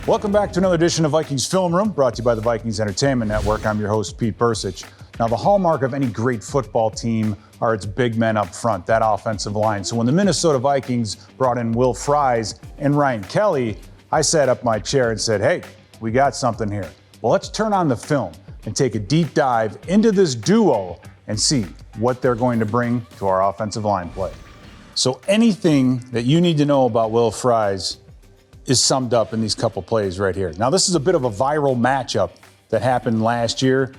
Welcome back to another edition of Vikings Film Room, brought to you by the Vikings Entertainment Network. I'm your host, Pete Bercich. Now, the hallmark of any great football team are its big men up front, that offensive line. So when the Minnesota Vikings brought in Will Fries and Ryan Kelly, I sat up my chair and said, hey, we got something here. Well, let's turn on the film and take a deep dive into this duo and see what they're going to bring to our offensive line play. So anything that you need to know about Will Fries is summed up in these couple plays right here. Now, this is a bit of a viral matchup that happened last year.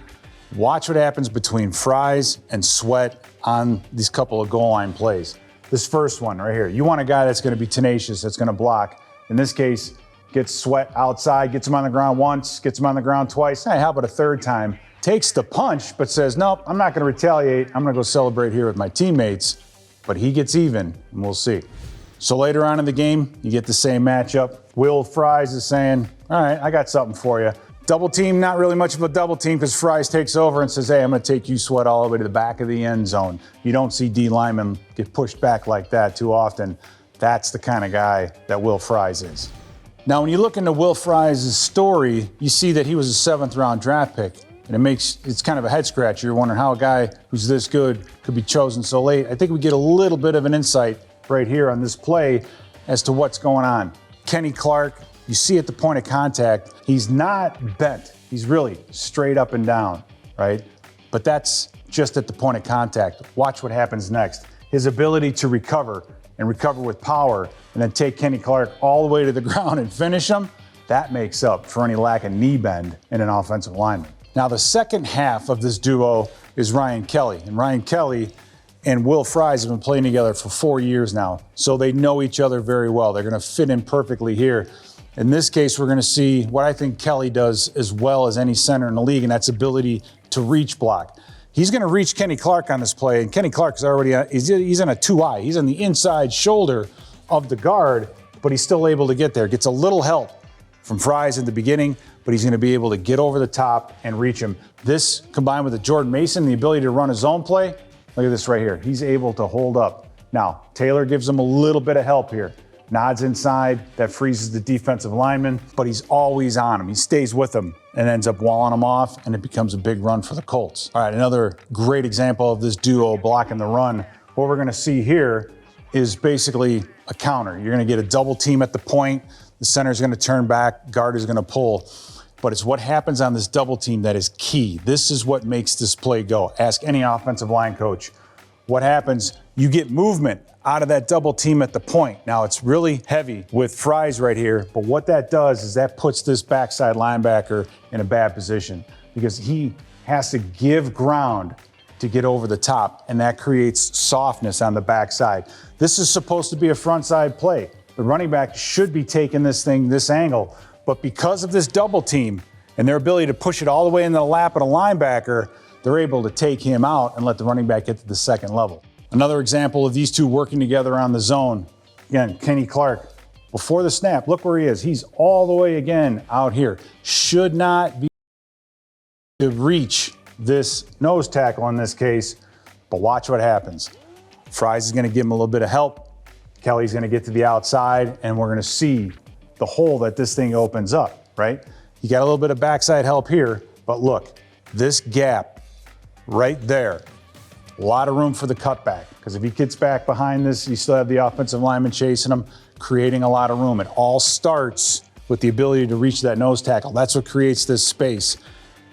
Watch what happens between Fries and Sweat on these couple of goal line plays. This first one right here, you want a guy that's going to be tenacious, that's going to block. In this case, gets Sweat outside, gets him on the ground once, gets him on the ground twice. Hey, how about a third time? Takes the punch, but says, nope, I'm not going to retaliate. I'm going to go celebrate here with my teammates. But he gets even, and we'll see. So later on in the game, you get the same matchup. Will Fries is saying, all right, I got something for you. Double team, not really much of a double team because Fries takes over and says, hey, I'm going to take you, Sweat, all the way to the back of the end zone. You don't see D linemen get pushed back like that too often. That's the kind of guy that Will Fries is. Now, when you look into Will Fries' story, you see that he was a 7th-round draft pick. And it's kind of a head scratcher. You're wondering how a guy who's this good could be chosen so late. I think we get a little bit of an insight right here on this play as to what's going on. Kenny Clark, you see at the point of contact, he's not bent. He's really straight up and down, right? But that's just at the point of contact. Watch what happens next. His ability to recover and recover with power and then take Kenny Clark all the way to the ground and finish him, that makes up for any lack of knee bend in an offensive lineman. Now, the second half of this duo is Ryan Kelly. And Ryan Kelly and Will Fries have been playing together for 4 years now, so they know each other very well. They're going to fit in perfectly here. In this case, we're going to see what I think Kelly does as well as any center in the league, and that's ability to reach block. He's going to reach Kenny Clark on this play, and Kenny Clark is already he's on a 2-eye. He's on the inside shoulder of the guard, but he's still able to get there. Gets a little help from Fries in the beginning, but he's going to be able to get over the top and reach him. This, combined with the Jordan Mason, the ability to run his own play, look at this right here. He's able to hold up. Now, Taylor gives him a little bit of help here. Nods inside, that freezes the defensive lineman, but he's always on him. He stays with him and ends up walling him off, and it becomes a big run for the Colts. All right, another great example of this duo blocking the run. What we're going to see here is basically a counter. You're going to get a double team at the point. The center's going to turn back, guard is going to pull. But it's what happens on this double team that is key. This is what makes this play go. Ask any offensive line coach. What happens? You get movement out of that double team at the point. Now, it's really heavy with Fries right here, but what that does is that puts this backside linebacker in a bad position because he has to give ground to get over the top, and that creates softness on the backside. This is supposed to be a front side play. The running back should be taking this thing this angle, but because of this double team and their ability to push it all the way into the lap of the linebacker, they're able to take him out and let the running back get to the second level. Another example of these two working together on the zone. Again, Kenny Clark, before the snap, look where he is. He's all the way again out here. Should not be to reach this nose tackle in this case, but watch what happens. Fries is going to give him a little bit of help. Kelly's going to get to the outside, and we're going to see the hole that this thing opens up, right? You got a little bit of backside help here, but look, this gap right there, a lot of room for the cutback, because if he gets back behind this, you still have the offensive lineman chasing him, creating a lot of room. It all starts with the ability to reach that nose tackle. That's what creates this space.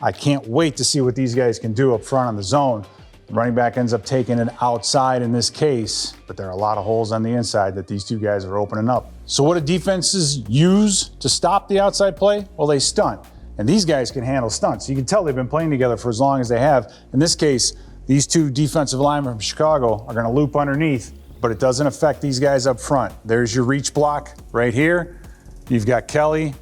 I can't wait to see what these guys can do up front on the zone. The running back ends up taking it outside in this case, but there are a lot of holes on the inside that these two guys are opening up. So what do defenses use to stop the outside play? Well, they stunt. And these guys can handle stunts. You can tell they've been playing together for as long as they have. In this case, these two defensive linemen from Chicago are going to loop underneath, but it doesn't affect these guys up front. There's your reach block right here. You've got Kelly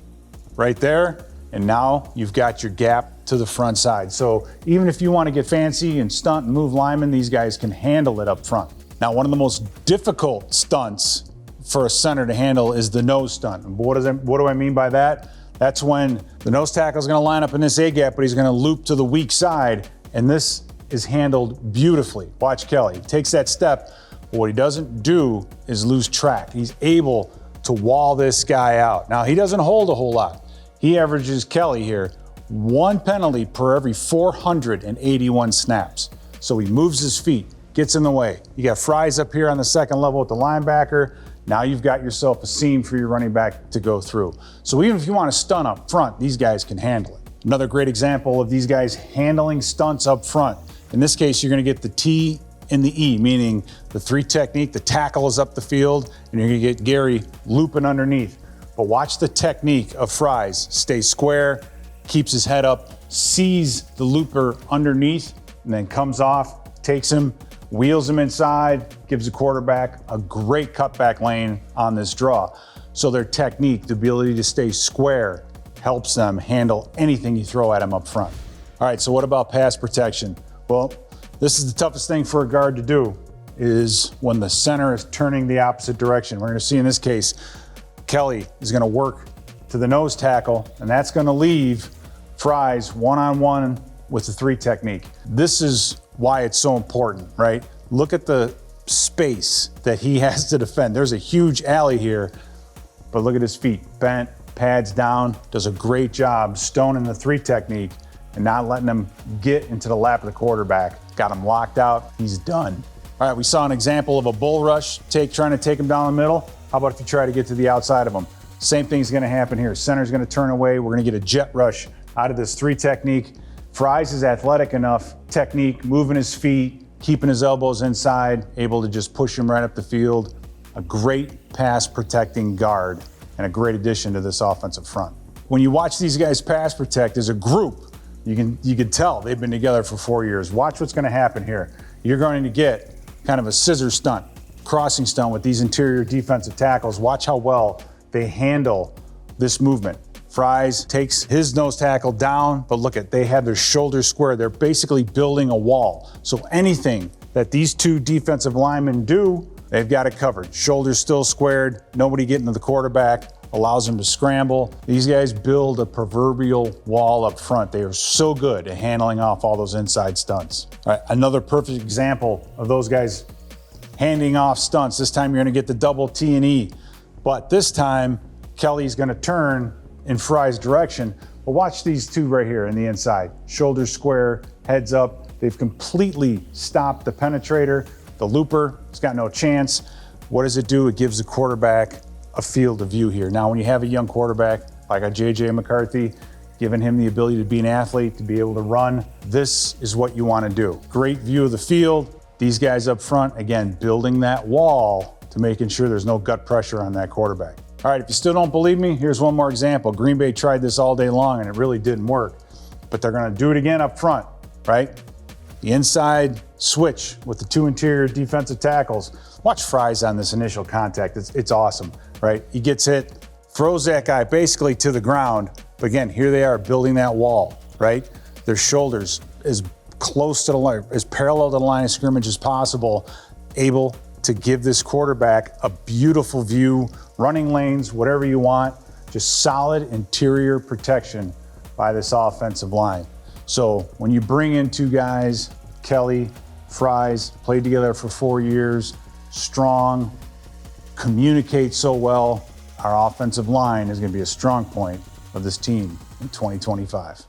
right there, and now you've got your gap to the front side. So even if you want to get fancy and stunt and move linemen, these guys can handle it up front. Now, one of the most difficult stunts for a center to handle is the nose stunt. What do I mean by that? That's when the nose tackle is going to line up in this A gap, but he's going to loop to the weak side, and this is handled beautifully. Watch Kelly. He takes that step, but what he doesn't do is lose track. He's able to to wall this guy out. Now, he doesn't hold a whole lot. He averages, Kelly here, 1 penalty per every 481 snaps. So he moves his feet, gets in the way. You got Fries up here on the second level with the linebacker. Now you've got yourself a seam for your running back to go through. So even if you want to stunt up front, these guys can handle it. Another great example of these guys handling stunts up front. In this case, you're going to get the T and the E, meaning the 3 technique, the tackle is up the field, and you're going to get Gary looping underneath. But watch the technique of Fries. Stays square, keeps his head up, sees the looper underneath, and then comes off, takes him, wheels him inside, gives the quarterback a great cutback lane on this draw. So their technique, the ability to stay square, helps them handle anything you throw at them up front. All right, so what about pass protection? Well, this is the toughest thing for a guard to do, is when the center is turning the opposite direction. We're gonna see in this case, Kelly is gonna work to the nose tackle, and that's gonna leave Fries one-on-one with the 3 technique. This is why it's so important, right? Look at the space that he has to defend. There's a huge alley here, but look at his feet, bent, pads down, does a great job stoning the 3 technique and not letting him get into the lap of the quarterback. Got him locked out, he's done. All right, we saw an example of a bull rush, trying to take him down the middle. How about if you try to get to the outside of him? Same thing's gonna happen here. Center's gonna turn away. We're gonna get a jet rush out of this 3 technique. Fries is athletic enough, technique, moving his feet, keeping his elbows inside, able to just push him right up the field. A great pass protecting guard and a great addition to this offensive front. When you watch these guys pass protect as a group, you can tell they've been together for 4 years. Watch what's gonna happen here. You're going to get kind of a scissor stunt, crossing stunt with these interior defensive tackles. Watch how well they handle this movement. Fries takes his nose tackle down, but look at, they have their shoulders square. They're basically building a wall. So anything that these 2 defensive linemen do, they've got it covered. Shoulders still squared, nobody getting to the quarterback, allows them to scramble. These guys build a proverbial wall up front. They are so good at handling off all those inside stunts. All right, another perfect example of those guys handing off stunts. This time you're gonna get the double T and E, but this time Kelly's gonna turn in Fry's direction. But watch these 2 right here in the inside. Shoulders square, heads up. They've completely stopped the penetrator. The looper has got no chance. What does it do? It gives the quarterback a field of view here. Now, when you have a young quarterback like a JJ McCarthy, giving him the ability to be an athlete, to be able to run, this is what you want to do. Great view of the field. These guys up front, again, building that wall to making sure there's no gut pressure on that quarterback. All right, if you still don't believe me, here's one more example. Green Bay tried this all day long and it really didn't work, but they're gonna do it again up front, right? The inside switch with the 2 interior defensive tackles. Watch Fries on this initial contact, it's awesome, right? He gets hit, throws that guy basically to the ground, but again, here they are building that wall, right? Their shoulders as close to the line, as parallel to the line of scrimmage as possible, able to give this quarterback a beautiful view, running lanes, whatever you want, just solid interior protection by this offensive line. So when you bring in 2 guys, Kelly, Fries, played together for 4 years, strong, communicate so well, our offensive line is gonna be a strong point of this team in 2025.